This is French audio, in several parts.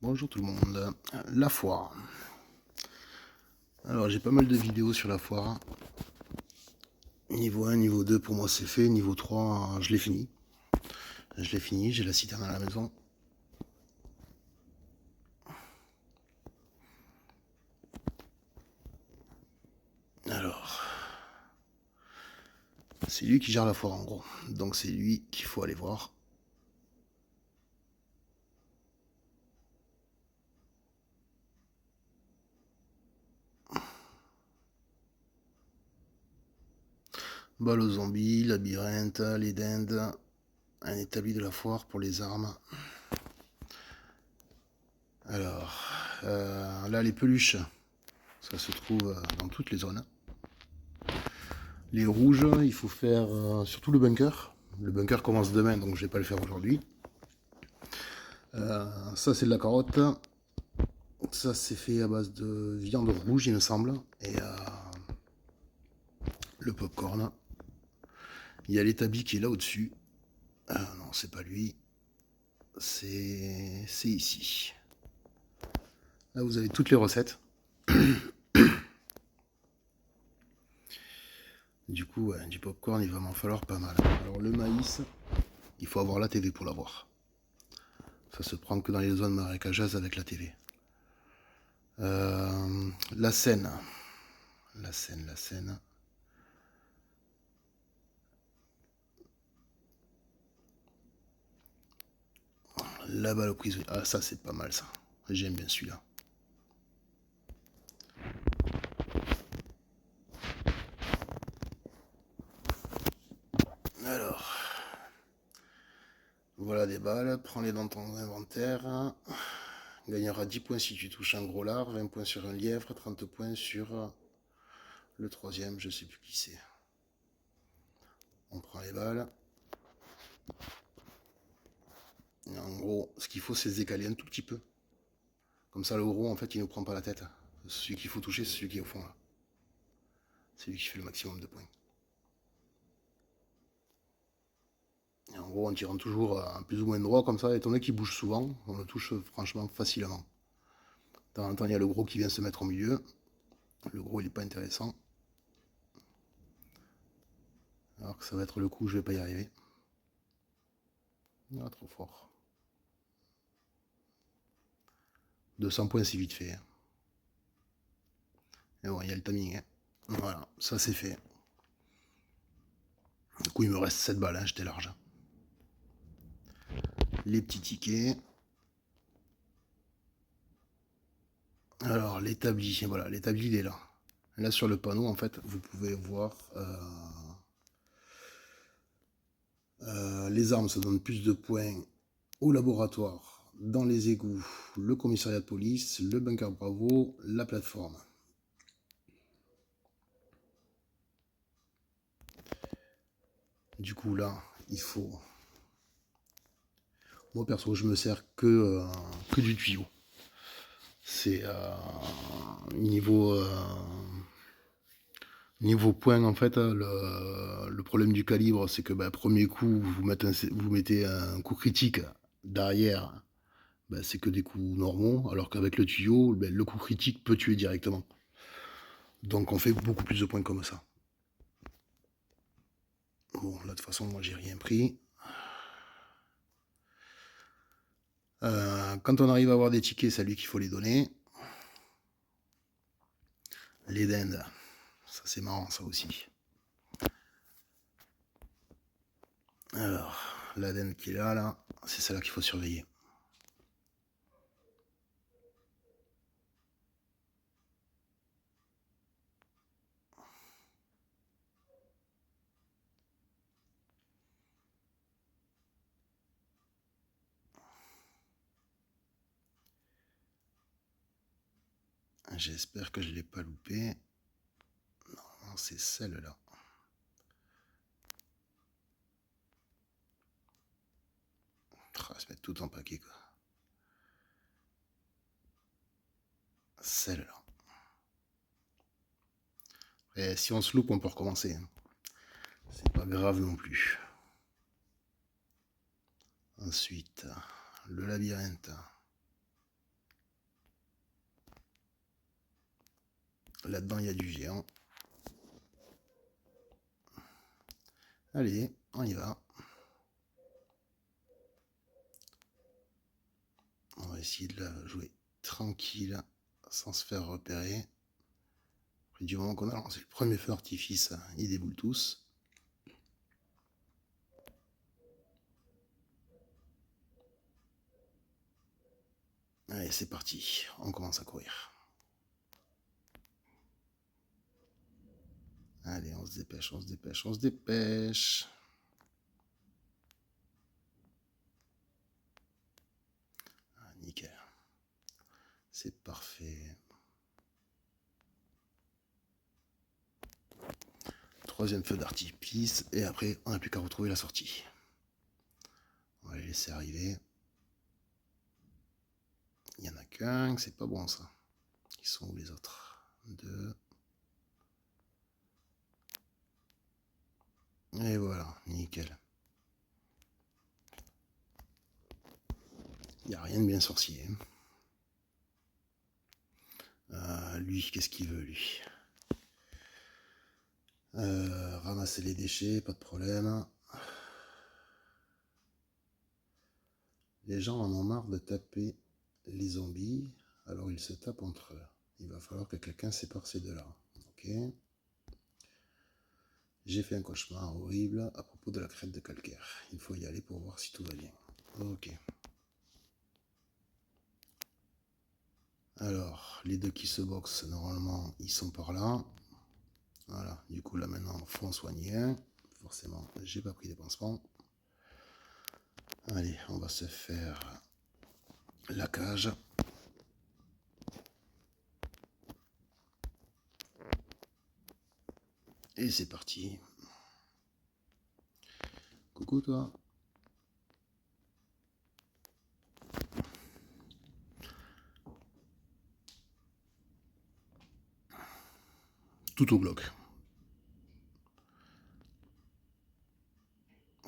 Bonjour tout le monde. La foire. Alors j'ai pas mal de vidéos sur la foire. Niveau 1, niveau 2 pour moi c'est fait. Niveau 3 je l'ai fini. J'ai la citerne à la maison. Alors, c'est lui qui gère la foire en gros. Donc c'est lui qu'il faut aller voir. Balle aux zombies, labyrinthe, les dindes, un établi de la foire pour les armes. Alors, là les peluches, ça se trouve dans toutes les zones. Les rouges, il faut faire surtout le bunker. Le bunker commence demain, donc je vais pas le faire aujourd'hui. Ça c'est de la carotte. Ça c'est fait à base de viande rouge, il me semble. Et le popcorn. Il y a l'établi qui est là au-dessus. Non, c'est pas lui. C'est ici. Là vous avez toutes les recettes. Du coup, ouais, du popcorn, il va m'en falloir pas mal. Alors le maïs, il faut avoir la TV pour l'avoir. Ça se prend que dans les zones marécageuses avec la TV. La Seine. La Seine. La balle au prisonnier. Ah, ça, c'est pas mal, ça. J'aime bien celui-là. Alors, voilà des balles. Prends-les dans ton inventaire. Gagnera 10 points si tu touches un gros lard, 20 points sur un lièvre, 30 points sur le troisième, je sais plus qui c'est. On prend les balles. Et en gros, ce qu'il faut, c'est se décaler un tout petit peu. Comme ça, le gros, en fait, il ne prend pas la tête. Celui qu'il faut toucher, c'est celui qui est au fond, là. C'est lui qui fait le maximum de points. Et en gros, en tirant toujours un plus ou moins droit, comme ça, étant donné qu'il bouge souvent, on le touche franchement facilement. De temps en temps, il y a le gros qui vient se mettre au milieu. Le gros, il n'est pas intéressant. Alors que ça va être le coup, je vais pas y arriver. Ah, trop fort. 200 points, c'est vite fait. Hein. Et bon, il y a le timing. Hein. Voilà, ça c'est fait. Du coup, il me reste 7 balles, hein, j'étais large. Les petits tickets. Alors, l'établi, voilà, l'établi, il est là. Là, sur le panneau, en fait, vous pouvez voir les armes se donnent plus de points au laboratoire, dans les égouts, le commissariat de police, le bunker Bravo, la plateforme. Du coup, là, il faut... Moi, perso, je me sers que du tuyau. C'est niveau point, en fait, le problème du calibre, c'est que premier coup, vous mettez un coup critique derrière, c'est que des coups normaux, alors qu'avec le tuyau, le coup critique peut tuer directement. Donc on fait beaucoup plus de points comme ça. Bon, là de toute façon, moi j'ai rien pris. Quand on arrive à avoir des tickets, c'est à lui qu'il faut les donner. Les dindes, ça c'est marrant ça aussi. Alors, la dinde qui est là, c'est celle-là qu'il faut surveiller. J'espère que je ne l'ai pas loupé. Non, c'est celle-là. On va se mettre tout en paquet quoi. Celle-là. Et si on se loupe, on peut recommencer. Hein. C'est pas grave non plus. Ensuite, le labyrinthe. Là-dedans, il y a du géant. Allez, on y va. On va essayer de la jouer tranquille, sans se faire repérer. Après, du moment qu'on a lancé le premier feu d'artifice, ils déboulent tous. Allez, c'est parti, on commence à courir. Allez, on se dépêche, on se dépêche, on se dépêche. Ah, nickel. C'est parfait. Troisième feu d'artifice, et après, on n'a plus qu'à retrouver la sortie. On va les laisser arriver. Il n'y en a qu'un, c'est pas bon ça. Ils sont où les autres? Deux. Et voilà, nickel. Il n'y a rien de bien sorcier. Lui, qu'est-ce qu'il veut, lui? Ramasser les déchets, pas de problème. Les gens en ont marre de taper les zombies, alors ils se tapent entre eux. Il va falloir que quelqu'un sépare ces deux-là. Ok. J'ai fait un cauchemar horrible à propos de la crête de calcaire. Il faut y aller pour voir si tout va bien. Ok. Alors, les deux qui se boxent, normalement, ils sont par là. Voilà, du coup, là maintenant, faut en soigner un. Forcément, j'ai pas pris des pansements. Allez, on va se faire la cage. Et c'est parti. Coucou toi. Tout au bloc.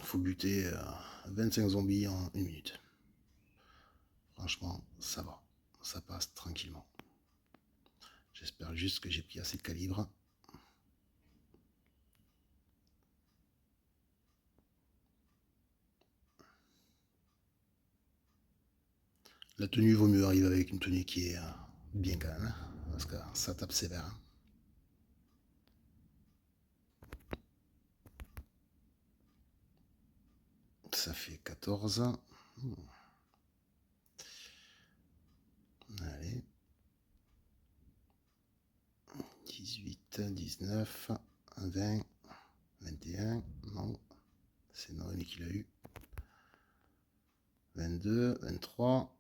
Faut buter 25 zombies en 1 minute. Franchement, ça va. Ça passe tranquillement. J'espère juste que j'ai pris assez de calibre. La tenue, vaut mieux arriver avec une tenue qui est bien quand même, parce que ça tape sévère. Ça fait 14. Allez. 18, 19, 20, 21. Non, c'est Noémie qui l'a eu. 22, 23.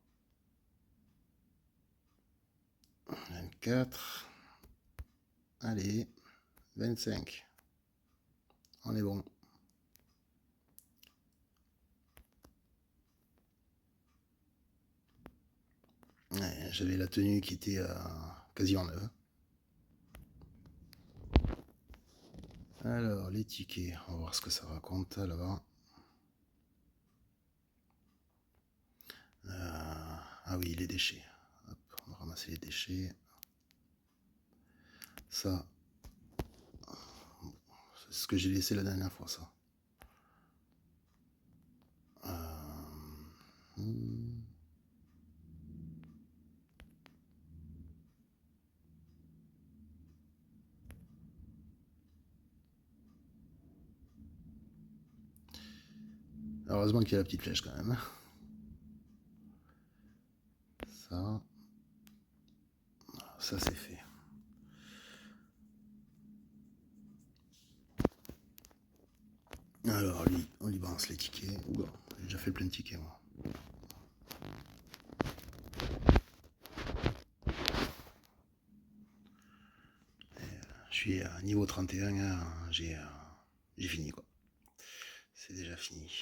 24. Allez. 25. On est bon. Ouais, j'avais la tenue qui était quasiment neuve. Alors, les tickets, on va voir ce que ça raconte là-bas. Ah oui, les déchets. Hop, on va ramasser les déchets. Ça, c'est ce que j'ai laissé la dernière fois, ça. Heureusement qu'il y a la petite flèche quand même. Ça c'est fait. Alors lui, on lui balance les tickets. Oula, j'ai déjà fait plein de tickets moi. Je suis à niveau 31, j'ai fini quoi. C'est déjà fini.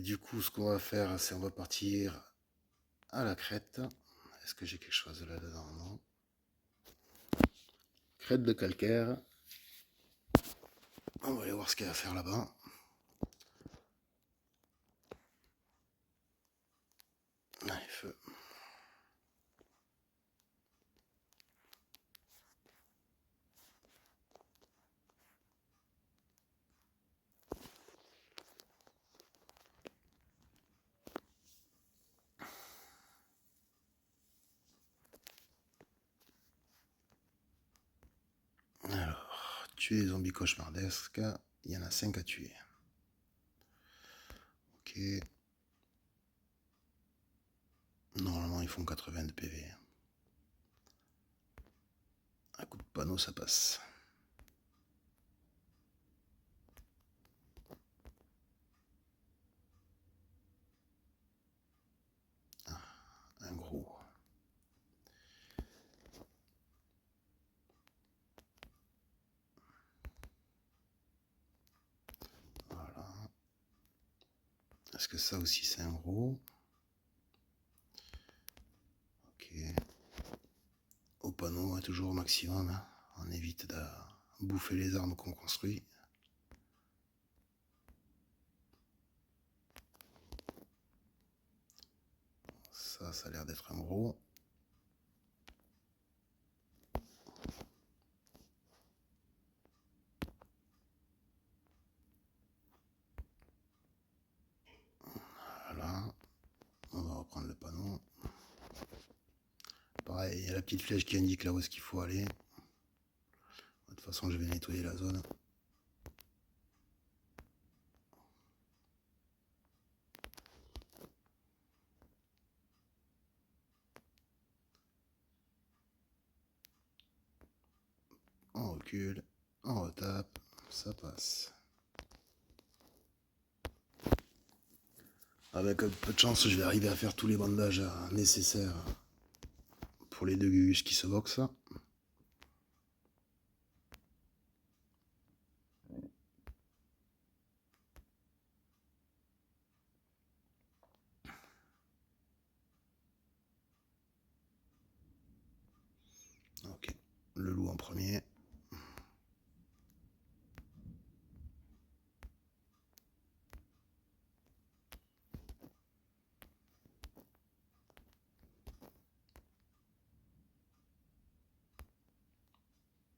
Du coup, ce qu'on va faire, c'est on va partir à la crête. Est-ce que j'ai quelque chose là-dedans? Non. Crête de calcaire. On va aller voir ce qu'il y a à faire là-bas. Allez, feu. tuer les zombies cauchemardesques. Il y en a 5 à tuer. Ok. Normalement, ils font 80 de PV. Un coup de panneau, ça passe. Ah, un gros. Voilà. Est-ce que ça aussi c'est un gros? Ok. Au panneau, toujours au maximum. Hein. On évite de bouffer les armes qu'on construit. Ça a l'air d'être un gros. Voilà. On va reprendre le panneau. Pareil, il y a la petite flèche qui indique là où est-ce qu'il faut aller. De toute façon, je vais nettoyer la zone. On recule, on retape, ça passe. Avec un peu de chance, je vais arriver à faire tous les bandages nécessaires pour les 2 Gugus qui se boxent. Ok, le loup en premier.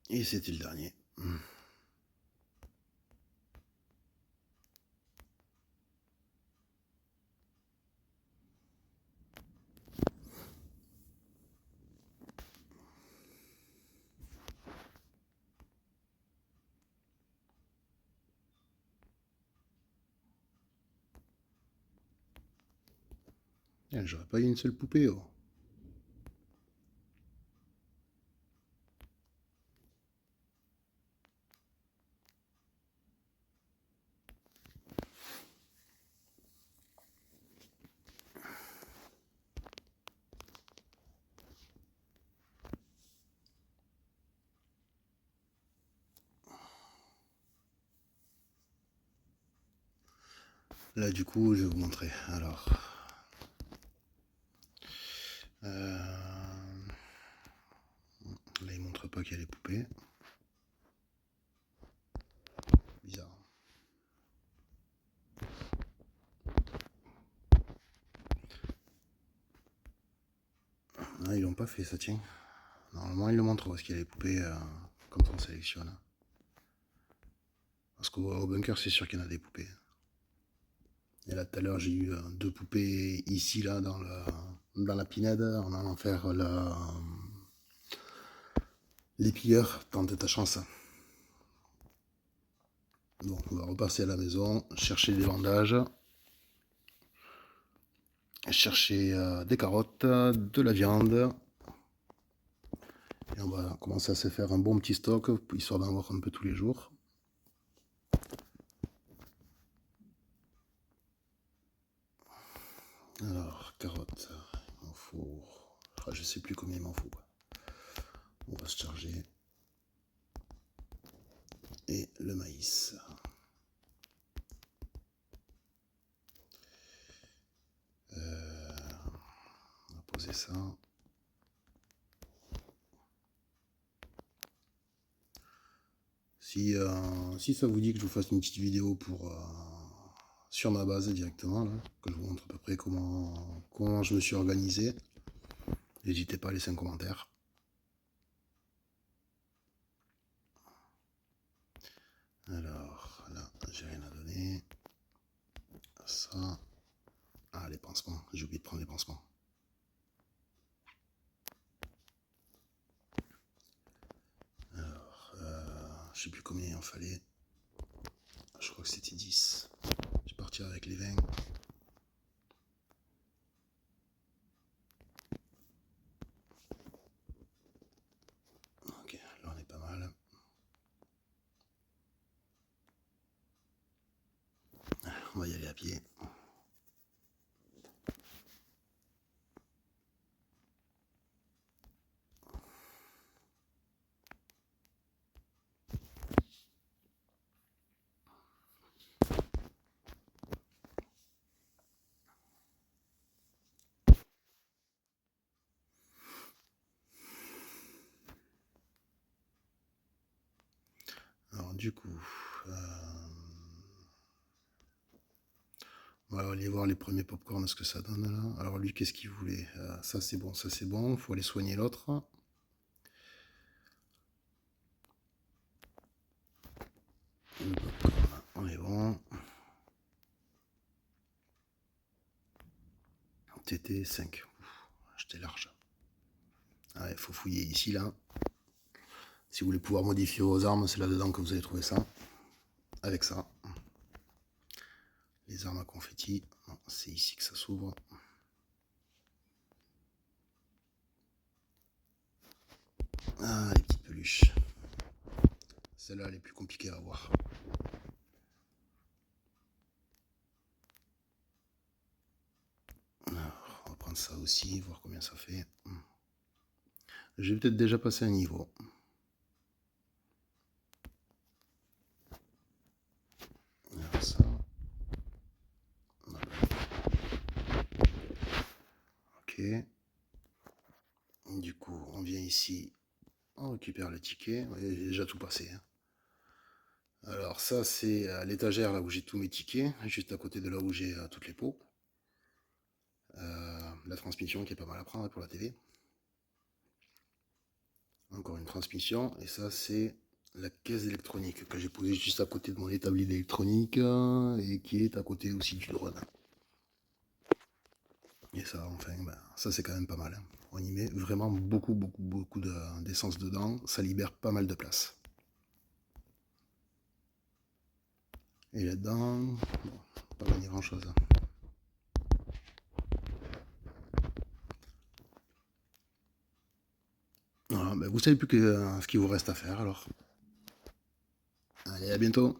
Et c'était le dernier. J'aurais pas eu une seule poupée. Oh. Là, du coup, je vais vous montrer. Alors, là, il montre pas qu'il y a les poupées. Bizarre. Ah, ils l'ont pas fait, ça tient. Normalement, ils le montrent parce qu'il y a les poupées quand on sélectionne. Parce qu'au bunker, c'est sûr qu'il y en a des poupées. Et là, tout à l'heure, j'ai eu 2 poupées ici, là, dans la pinède, en allant faire les pilleurs. Tente ta chance. Donc, on va repasser à la maison, chercher des bandages, chercher des carottes, de la viande. Et on va commencer à se faire un bon petit stock, histoire d'en avoir un peu tous les jours. Alors, carottes, il m'en faut... Ah, je sais plus combien il m'en faut. On va se charger. Et le maïs. On va poser ça. Si ça vous dit que je vous fasse une petite vidéo sur ma base directement, là, que je vous montre à peu près comment je me suis organisé, n'hésitez pas à laisser un commentaire. Alors, là, j'ai rien à donner. Ça. Ah, les pansements. J'ai oublié de prendre les pansements. Alors, Je sais plus combien il en fallait. Je crois que c'était 10. Je vais partir avec les 20. Ok, là on est pas mal. On va y aller à pied. Alors du coup, on va aller voir les premiers popcorn, ce que ça donne là. Alors lui, qu'est-ce qu'il voulait? Ça c'est bon, ça c'est bon. Faut aller soigner l'autre. Le popcorn, on est bon. TT 5. J'étais large. Ah, il faut fouiller ici là. Si vous voulez pouvoir modifier vos armes, c'est là-dedans que vous allez trouver ça. Avec ça. Les armes à confetti. C'est ici que ça s'ouvre. Ah, les petites peluches. Celle-là, elle est plus compliquée à avoir. Alors, on va prendre ça aussi, voir combien ça fait. J'ai peut-être déjà passé un niveau. Alors ça. Ok. Du coup, on vient ici. On récupère le ticket. J'ai déjà tout passé. Hein. Alors ça, c'est l'étagère là où j'ai tous mes tickets. Juste à côté de là où j'ai toutes les pots. La transmission qui est pas mal à prendre pour la TV. Encore une transmission. Et ça, c'est la caisse électronique que j'ai posée juste à côté de mon établi d'électronique et qui est à côté aussi du drone. Et ça, enfin, ben, ça c'est quand même pas mal. Hein. On y met vraiment beaucoup d'essence dedans. Ça libère pas mal de place. Et là-dedans, bon, pas gagner grand-chose. Voilà, ben vous savez plus que ce qu'il vous reste à faire alors. Allez, à bientôt.